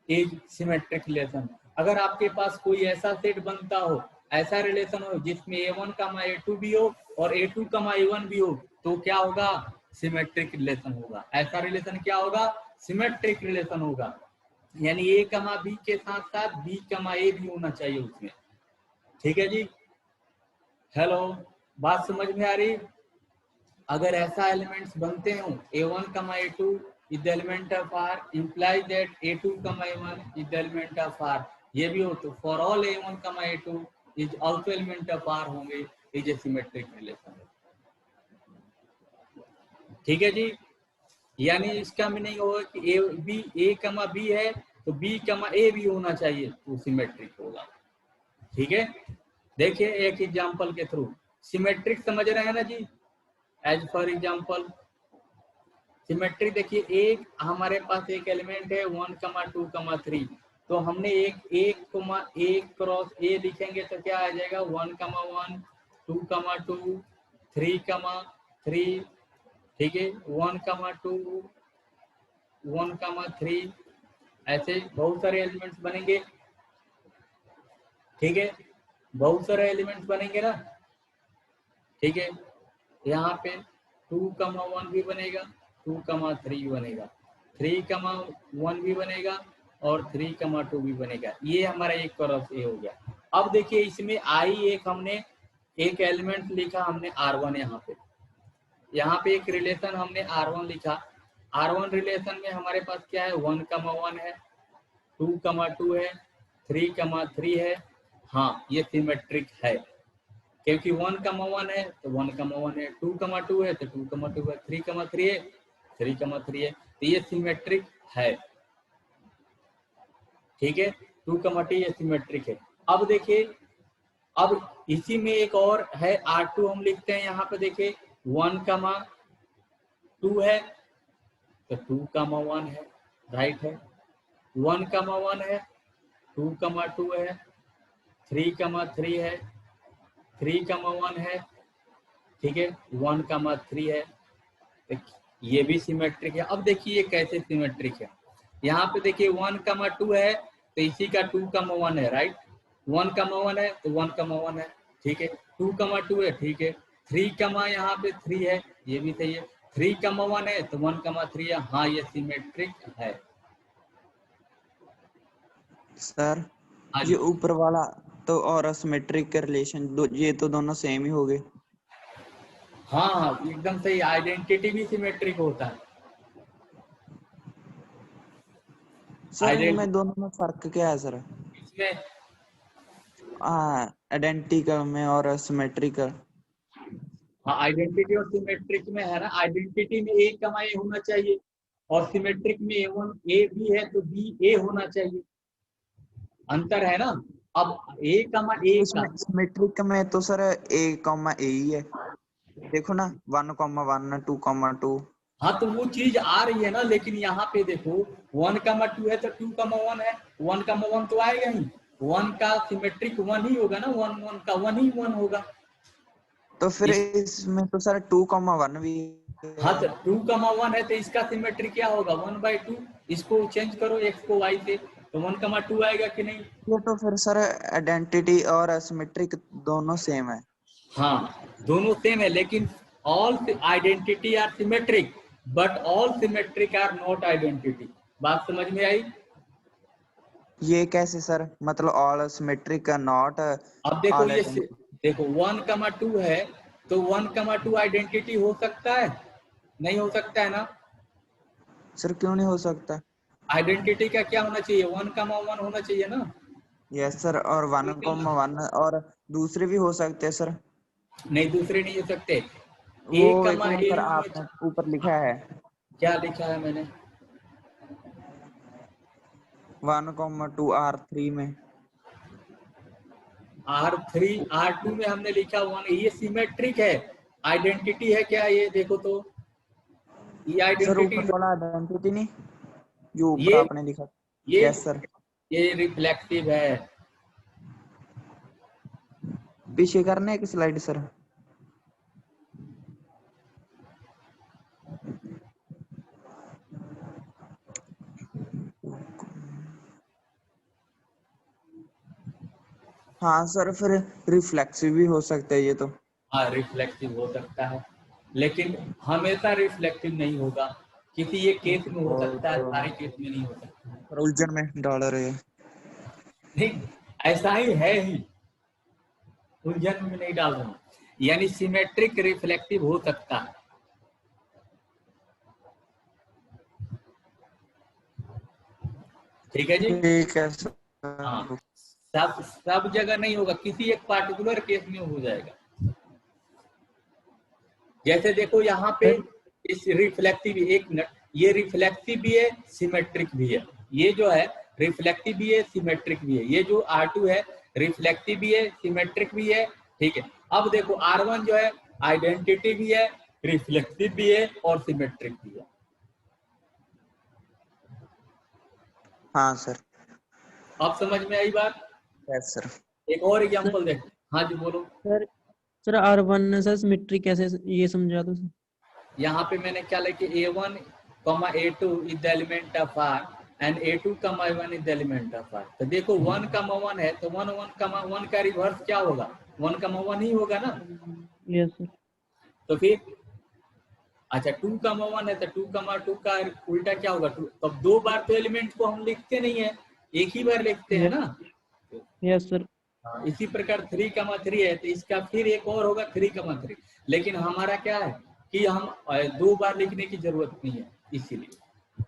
is symmetric relation। अगर आपके पास कोई ऐसा set बनता हो, ऐसा relation हो जिसमें a1 comma a2 भी हो और a2 comma a1 भी हो, तो क्या होगा? सिमेट्रिक रिलेशन होगा। ऐसा रिलेशन क्या होगा? सिमेट्रिक रिलेशन होगा। यानी ए कमा बी के साथ साथ बी कमा ए भी होना चाहिए उसमें। ठीक है जी, हेलो, बात समझ में आ रही? अगर ऐसा एलिमेंट्स बनते हो a1 comma a2 is the element of R, implies that a2 कमा a1 is the element of R, ये भी हो तो for all a1 comma a2 is also element of R होंगे, इज ए सिमेट्रिक रिलेशन। ठीक है जी, यानी इसका मीनिंग होगा कि A B, A comma B है तो बी कमा ए भी होना चाहिए तो सिमेट्रिक होगा। ठीक है, देखिए एक एग्जांपल के थ्रू सिमेट्रिक समझ रहे हैं ना जी। एज फॉर एग्जांपल सिमेट्रिक देखिए, एक हमारे पास एक एलिमेंट है 1,2,3, तो हमने एक क्रॉस ए लिखेंगे तो क्या आ जाएगा 1,1 2,2 3,3, ठीक है 1,2 1,3, ऐसे बहुत सारे एलिमेंट्स बनेंगे। ठीक है, बहुत सारे एलिमेंट्स बनेंगे ना। ठीक है, यहाँ पे 2,1 भी बनेगा, 2,3 भी बनेगा, 3,1 भी बनेगा और 3,2 भी बनेगा। ये हमारा एक क्रॉस ए हो गया। अब देखिए इसमें आई एक हमने एक एलिमेंट लिखा हमने R1, यहाँ पे एक रिलेशन हमने R1 लिखा। R1 रिलेशन में हमारे पास क्या है 1,1 है, 2,2 है, 3,3 है। हाँ ये सिमेट्रिक है क्योंकि 1,1 है तो 1,1 है, 2,2 है तो 2,2 है, 3,3 है 3,3 है, तो ये सिमेट्रिक है। ठीक है, 2,2 ये सिमेट्रिक है। अब देखिए, अब इसी में एक और है R2 हम लिखते हैं यहाँ पे देखिए 1,2 है तो 2,1 है, राइट है, 1,1 है, 2,2 है, 3,3 है, 3,1 है, ठीक है 1,3 है, ये भी सिमेट्रिक है। अब देखिए ये कैसे सिमेट्रिक है, यहाँ पे देखिए 1,2 है तो इसी का 2,1 है, राइट, 1,1 है तो 1,1 है, ठीक है 2,2 है, ठीक है 3, यहाँ पे 3 है, ये भी सही है, 3,1 है तो 1,3 है। हाँ ये सिमेट्रिक है। सर हाँ ये जी, ऊपर वाला तो और असिमेट्रिक के रिलेशन ये तो दोनों सेम ही हो गए। हाँ हाँ एकदम सही, आइडेंटिटी भी सिमेट्रिक होता है। सर इनमें आइडेंटिटी दोनों में फर्क क्या है सर? इसमें, आइडेंटिकल में और असिमेट्रिकल। हाँ आइडेंटिटी और सिमेट्रिक में है ना, आइडेंटिटी में ए कमा ए होना चाहिए और सिमेट्रिक में ए बी है तो बी ए होना चाहिए, अंतर है ना। अब ए कमा ए का, इसमें सिमेट्रिक में तो सर ए कॉमा ए ही है, देखो ना 1,1 2,2। हाँ तो वो चीज आ रही है ना, लेकिन यहाँ पे देखो 1,2 है तो 2,1 है, 1,1 तो आएगा ही, 1 का सिमेट्रिक 1 ही होगा ना, 1 का 1 ही 1 होगा। तो फिर इस इसमें तो सर 2,1 भी हाँ है। तो 2,1 है तो इसका सिमेट्रिक क्या होगा 1/2, इसको चेंज करो x को y से तो 1,2 आएगा कि नहीं। ये तो फिर सर आइडेंटिटी और असिमेट्रिक दोनों सेम है। हाँ दोनों सेम है, लेकिन all identity are symmetric but all symmetric are not identity. बात समझ में आई। ये कैसे सर, मतलब ऑल असिमेट्रिक का नॉट अब देखो ऑल ये आइडेंटिटी? देखो 1,2 है तो 1,2 आइडेंटिटी हो सकता है, नहीं हो सकता है ना। सर क्यों नहीं हो सकता? आइडेंटिटी का क्या होना चाहिए 1,1 होना चाहिए ना। यस सर, और 1,1 और दूसरे भी हो सकते हैं सर। नहीं दूसरे नहीं हो सकते, वो ए कमा इसमें ए सर होना आपने ऊपर लिखा है क्या लिखा है मैंने 1,2 R3 में। R3 R2 में हमने लिखा 1, ये सिमेट्रिक है। आइडेंटिटी है क्या ये देखो तो, ये सर आइडेंटिटी ऊपर वाला आइडेंटिटी नहीं, जो ऊपर ये आपने लिखा। ये यस सर। ये रिफ्लेक्टिव है। पीछे करने एक स्लाइड सर। हाँ सर, फिर रिफ्लेक्सिव भी हो सकता है ये तो। हाँ रिफ्लेक्टिव हो सकता है, लेकिन हमेशा रिफ्लेक्टिव नहीं होगा, किसी एक केस में हो सकता है, सारे केस में नहीं हो सकता है। पर उलझन में डाल रहे हैं। नहीं ऐसा ही है ही, उलझन में नहीं डाल रहा हूँ, यानी सिमेट्रिक रिफ्लेक्टिव हो सकता है। ठीक है जी। ठीक है हाँ सर। सब जगह नहीं होगा, किसी एक पार्टिकुलर केस में हो जाएगा। जैसे देखो यहाँ पे इस रिफ्लेक्टिव, एक मिनट, ये रिफ्लेक्टिव भी है सिमेट्रिक भी है, ये जो है रिफ्लेक्टिव भी है सिमेट्रिक भी है, ये जो R2 है रिफ्लेक्टिव भी है सिमेट्रिक भी है, ठीक है। अब देखो R1 जो है आइडेंटिटी भी है, रिफ्लेक्टिव भी है और सिमेट्रिक भी है। हाँ सर। अब समझ में आई बात? Yes sir. एक और एग्जांपल देखो। हाँ जी बोलो। सर R1 सर सिमेट्री कैसे, ये समझा दो सर। यहाँ पे मैंने क्या लिखा, A1, A2 is the element of R and A2, A1 is the element of R। तो देखो 1, 1 है तो 1, 1 का रिवर्स क्या होगा, 1, 1 ही होगा ना। Yes sir. तो फिर अच्छा 2, 1 है तो 2, 2 का उल्टा क्या होगा, 2। तो अब 2 बार तो एलिमेंट को हम लिखते नहीं है, एक ही बार लिखते हैं ना। Yes sir. इसी प्रकार 3, 3 है तो इसका फिर एक और होगा 3, 3। लेकिन हमारा क्या है कि हम 2 बार लिखने की जरूरत नहीं है, इसीलिए।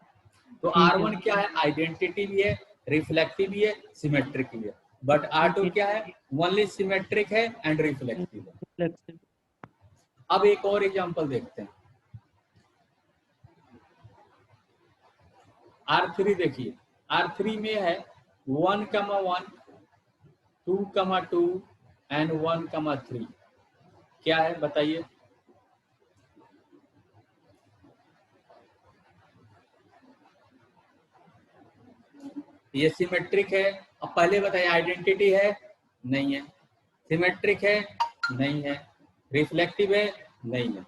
तो R1 क्या है, आइडेंटिटी भी है, रिफ्लेक्टिव भी है, सिमेट्रिक भी है। बट R2 क्या है, ओनली सिमेट्रिक है एंड रिफ्लेक्टिव है। अब एक और एग्जांपल देखते हैं। R3 देखिए, R3 में है 1, 1, 2, 2 एंड 1, 3। क्या है बताइए? ये सिमेट्रिक है। अब पहले बताइए, आइडेंटिटी है? नहीं है। सिमेट्रिक है? नहीं है। रिफ्लेक्टिव है? नहीं है।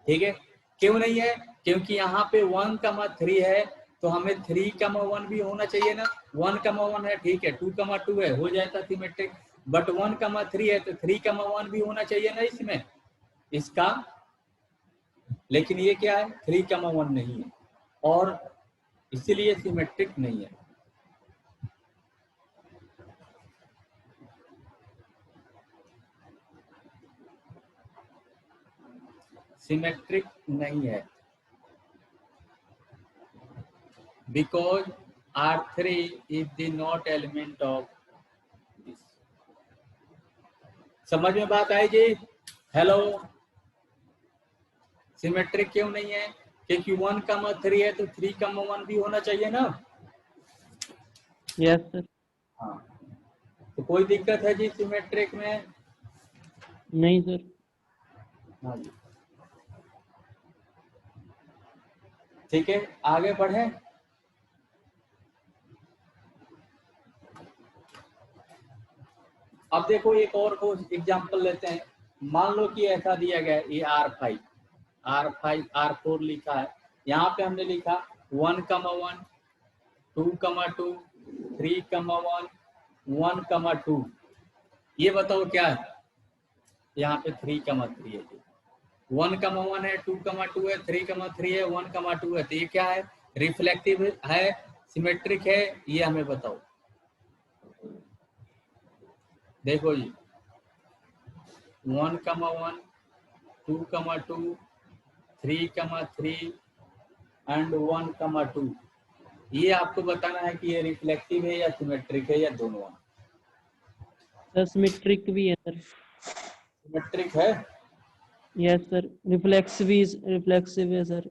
ठीक है, क्यों नहीं है? क्योंकि यहाँ पे 1, 3 है तो हमें 3, 1 भी होना चाहिए ना। 1, 1 है, ठीक है, 2, 2 है, हो जाता सिमेट्रिक। बट 1, 3 है तो 3, 1 भी होना चाहिए ना इसमें, इसका। लेकिन ये क्या है, 3, 1 नहीं है और इसीलिए सिमेट्रिक नहीं है। सिमेट्रिक नहीं है because R3 is the not element of this। समझ में बात आई जी? हेलो, सिमेट्रिक क्यों नहीं है? क्योंकि 1, 3 है तो 3, 1 भी होना चाहिए ना। Yes sir. हाँ, तो कोई दिक्कत है जी सिमेट्रिक में? नहीं सर। हाँ जी, ठीक है, आगे बढ़े। अब देखो एक और को एग्जांपल लेते हैं। मान लो कि ऐसा दिया गया है, ये R5, R4 लिखा है। यहाँ पे हमने लिखा 1, 1, 2, 2, 3, 1, 1, 2। ये बताओ क्या है? यहाँ पे 3, 3 है। 1, 1 है, 2, 2 है, 3, 3 है, 1, 2 है। तो ये क्या है, रिफ्लेक्टिव है, सिमेट्रिक है, ये हमें बताओ। देखो जी 1, 1, 2, 2, 3, 3 एंड 1, 2। ये आपको बताना है कि ये रिफ्लेक्टिव है या सिमेट्रिक है या दोनों है। सर सिमेट्रिक भी है सर। सिमेट्रिक है। Yes sir. रिफ्लेक्सिव है सर।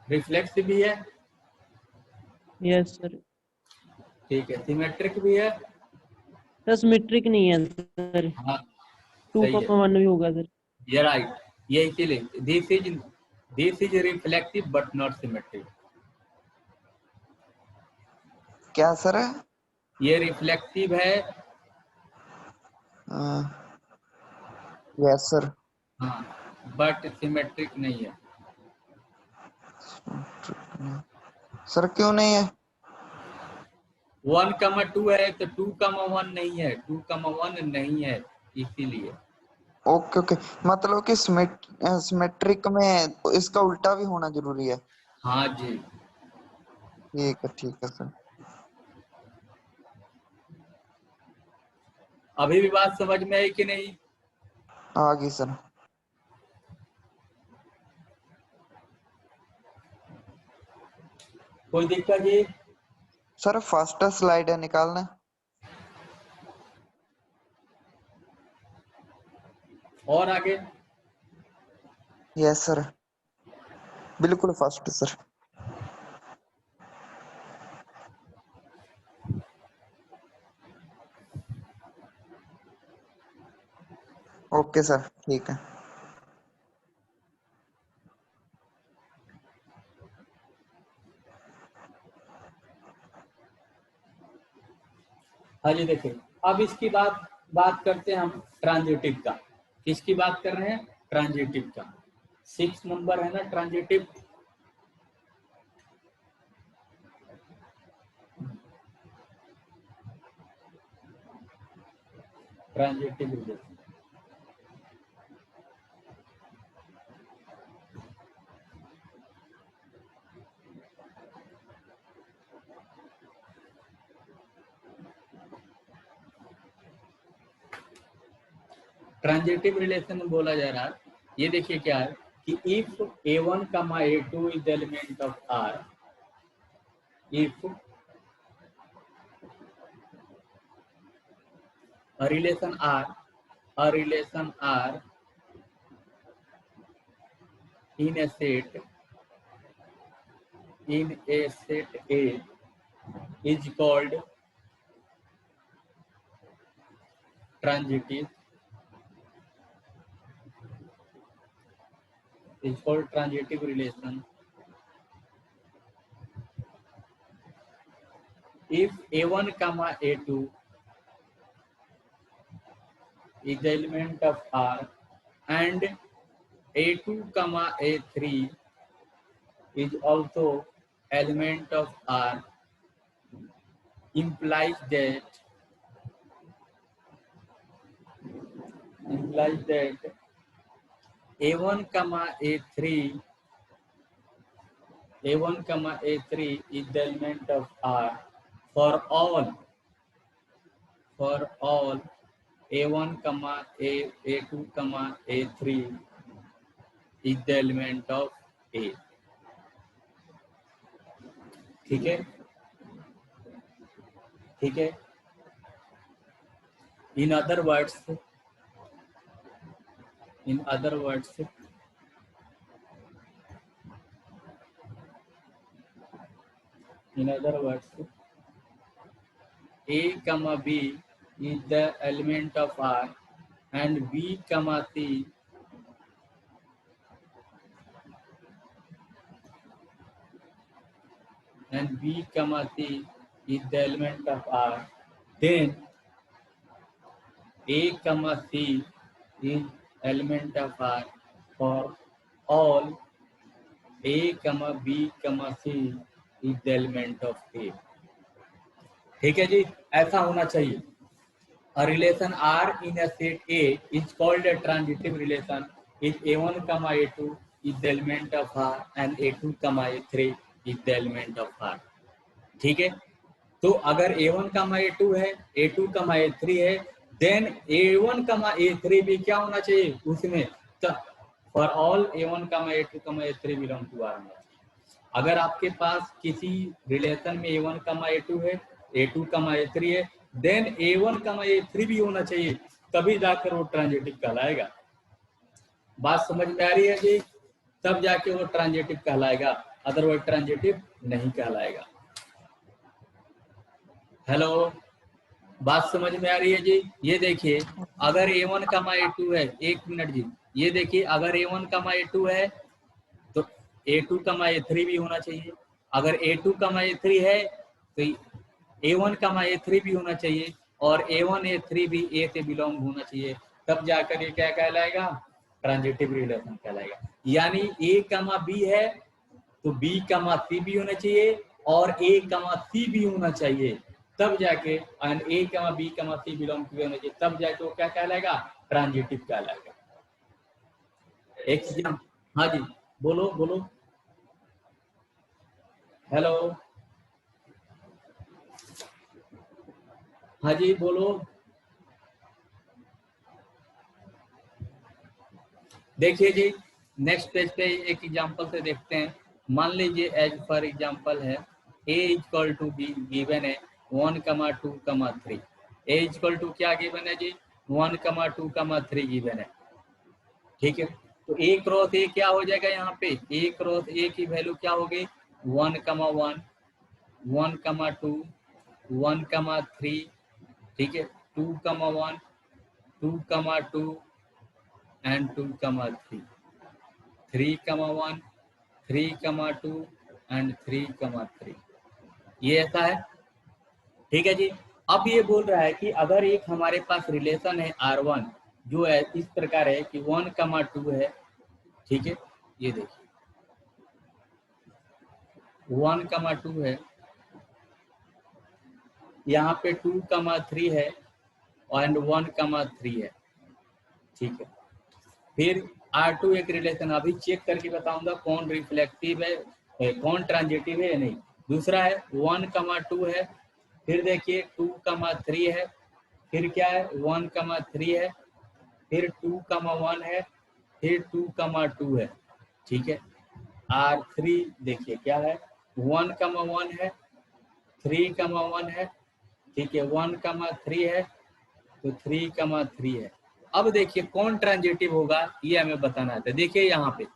रिफ्लेक्सिव भी है, यस सर। ठीक है। सिमेट्रिक भी है, सर सिमेट्रिक नहीं है सर। हाँ 2, सही है, 1 भी होगा सर। ये राइट। ये इसीलिए this is reflective but not symmetric. क्या सर? ये रिफ्लेक्टिव है, यस सर। हाँ, बट सिमेट्रिक नहीं है। सर क्यों नहीं है? 1, 2 है तो 2, 1 नहीं है, 2, 1 नहीं है, इसीलिए। ओके ओके, मतलब कि सिमेट्रिक में इसका उल्टा भी होना जरूरी है। हाँ जी, ठीक है सर। अभी भी बात समझ में आई कि नहीं? आ गई सर। कोई दिक्कत जी? सर फर्स्ट स्लाइड है निकालना। और आगे? यस सर, बिल्कुल फर्स्ट सर। ओके सर, ठीक है। हाँ जी, देखिए अब इसकी बात करते हैं हम ट्रांजिटिव का। किसकी बात कर रहे हैं? ट्रांजिटिव का। 6 नंबर है ना transitive. Transitive relation. Transitive relation में बोला जा रहा है, ये देखिए क्या है कि if A1, A2 is the element of R, if a relation R in a set A is called transitive relation. If A1, A2 is the element of R and A2, A3 is also element of R, implies that A1, A3 is the element of R for all A1, A2, A3 is the element of A. ठीक है, ठीक है। In other words, A, B is the element of R and B, C is the element of R, then A, C is element of R for all A, B, C is the element of A. ठीक है जी, ऐसा होना चाहिए। A relation R in a set A is called a transitive relation if A1, A2 is the element of R and A2, A3 is the element of R. ठीक है, तो अगर A1, A2 है, A2, A3 है, then A1, A3 भी क्या होना चाहिए उसमें? For all A1, A2, A3 belong to R में। अगर आपके पास किसी रिलेशन में A1, A2 है, A2, A3 है, देन A1, A3 भी होना चाहिए, तभी जाकर वो ट्रांजिटिव कहलाएगा। बात समझ में आ रही है जी? तब जाके वो ट्रांजिटिव कहलाएगा, अदरवाइज ट्रांजिटिव नहीं कहलाएगा। हेलो, बात समझ में आ रही है जी? ये देखिए अगर A1, A2 है, एक मिनट जी, ये देखिए अगर A1, A2 है तो A2, A3 भी होना चाहिए। अगर A2, A3 है तो A1, A3 भी होना चाहिए और A1, A3 भी A से बिलोंग होना चाहिए, तब जाकर ये क्या कहलाएगा? ट्रांजिटिव रिलेशन कहलाएगा। यानी A, B है तो B, C भी होना चाहिए और A, C भी होना चाहिए, तब जाके A, B, C belong to होना चाहिए, तब जाके वो क्या कहलाएगा? ट्रांजिटिव कहलाएगा। एक हाँ जी, बोलो बोलो। हेलो, हाँ जी बोलो। देखिए जी, नेक्स्ट पेज पे एक एग्जांपल से देखते हैं। मान लीजिए एज फॉर एग्जांपल है ए इक्वल टू बी गिवन है 1,2,3। ए इक्वल टू क्या गिवन है जी 1,2,3 गिवन है। ठीक है, तो ए क्रॉस ए क्या हो जाएगा यहाँ पे, ए क्रॉस ए की वैल्यू क्या होगी 1,1, 1,2, 1,3, ठीक है 2,1, 2,2 एंड 2,3, 3,1, 3,2 एंड 3,3, ये ऐसा है। ठीक है जी। अब ये बोल रहा है कि अगर एक हमारे पास रिलेशन है R1 जो है इस प्रकार है कि 1,2 है, ठीक है, ये देखिए 1,2 है, यहाँ पे 2,3 है एंड 1,3 है, ठीक है। फिर R2 एक रिलेशन अभी चेक करके बताऊंगा कौन रिफ्लेक्टिव है कौन ट्रांजिटिव है या नहीं। दूसरा है 1,2 है, फिर देखिए 2,3 है, फिर क्या है 1,3 है, फिर 2,1 है, फिर 2,2 है, ठीक है। R3 देखिए क्या है 1,1 है, 3,1 है, ठीक है 1,3 है, तो 3,3 है। अब देखिए कौन ट्रांजिटिव होगा ये हमें बताना है। तो देखिए यहाँ पे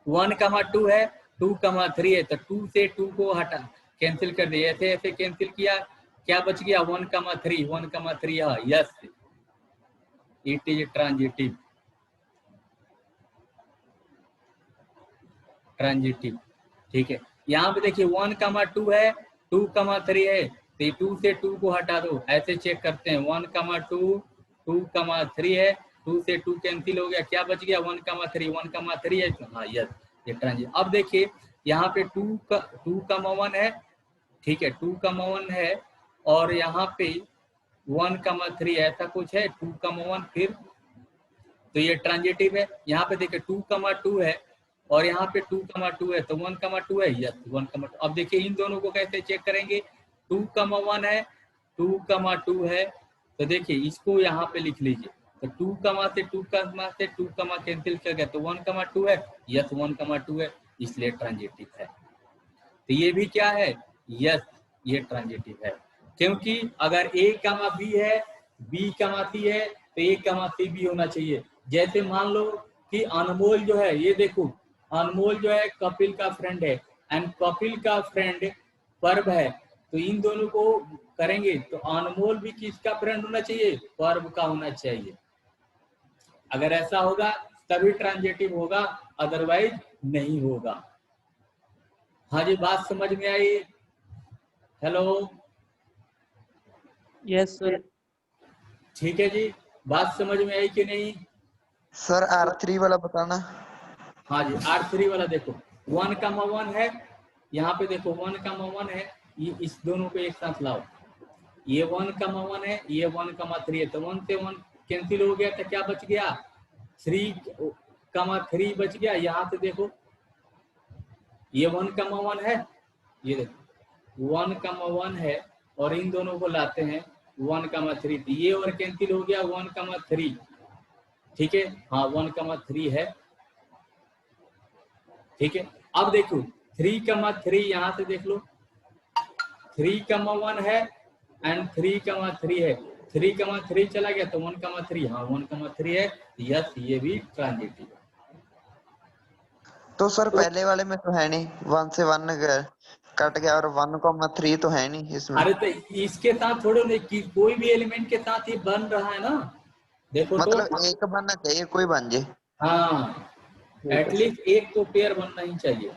1,2 है, 2,3 है, तो 2 से 2 को हटा कैंसिल कर दिया, ऐसे ऐसे कैंसिल किया, क्या बच गया 1,3, 1,3, yes it is transitive, transitive, ठीक है। यहाँ पे देखिए 1,2 है, 2,3 है, तो 2 से 2 को हटा दो, ऐसे चेक करते हैं 1,2, 2,3 है, 2 से 2 कैंसिल हो गया, क्या बच गया 1,3, 1,3 है, हाँ यस ये ट्रांजिटिव। अब देखिए यहाँ पे 2,1 है, ठीक है 2,1 है, और यहाँ पे 1,3 ऐसा कुछ है 2,1, फिर तो ये ट्रांजिटिव है। यहाँ पे देखिए 2,2 है और यहाँ पे 2,2 है, तो 1,2 है, यस 1,2। अब देखिए इन दोनों को कैसे चेक करेंगे, 2,1 है, 2,2 है, तो देखिए इसको यहाँ पे लिख लीजिए, तो 2, से 2, से 2, कैंसिल कर गया, तो 1,2 है, यस 1,2 है, इसलिए ट्रांजिटिव है। तो ये भी क्या है, यस ये ट्रांजिटिव है, क्योंकि अगर A, B है, B, C है, तो A, C, B होना चाहिए। जैसे मान लो कि अनमोल जो है, ये देखो अनमोल जो है कपिल का फ्रेंड है एंड कपिल का फ्रेंड पर्व है, तो इन दोनों को करेंगे तो अनमोल भी किसका फ्रेंड होना चाहिए, पर्व का होना चाहिए। अगर ऐसा होगा तभी ट्रांजिटिव होगा, अदरवाइज नहीं होगा। हाँ जी, बात समझ में आई? Hello, yes sir. ठीक है जी, बात समझ में आई कि नहीं? सर R3 वाला बताना। हाँ जी, R3 वाला देखो 1,1 है, यहाँ पे देखो 1,1 है, ये इस दोनों को एक साथ लाओ, ये 1,1 है, ये 1,3 है, तो 1 से 1 कैंसिल हो गया, तो क्या बच गया 3,3 बच गया। यहाँ से देखो ये 1,1 है, ये देखो 1,1 है, और इन दोनों को लाते हैं 1,3, ये और कैंसिल हो गया 1,3, ठीक है, हाँ 1,3 है, ठीक है। अब देखो 3,3 यहाँ से देख लो 3,1 है एंड 3,3 है, 3,3 चला गया तो 1,3, हाँ 1,3 है, यस ये भी ट्रांजिटिव है। तो सर पहले वाले में तो है नहीं, 1 से 1 कट गया और 1,3 तो है नहीं इसमें। अरे तो इसके साथ थोड़े नहीं कि कोई भी एलिमेंट के साथ ये बन रहा है ना, देखो मतलब तो एक बनना चाहिए, कोई बन जाए। हाँ एटलीस्ट एक तो पेयर बनना ही चाहिए,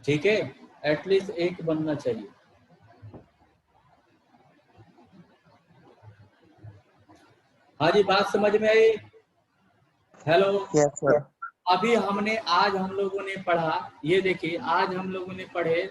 ठीक है, एटलीस्ट एक बनना चाहिए। हाँ जी, बात समझ में आई? Hello, yes sir. अभी हमने आज हम लोगों ने पढ़ा, ये देखिए आज हम लोगों ने पढ़े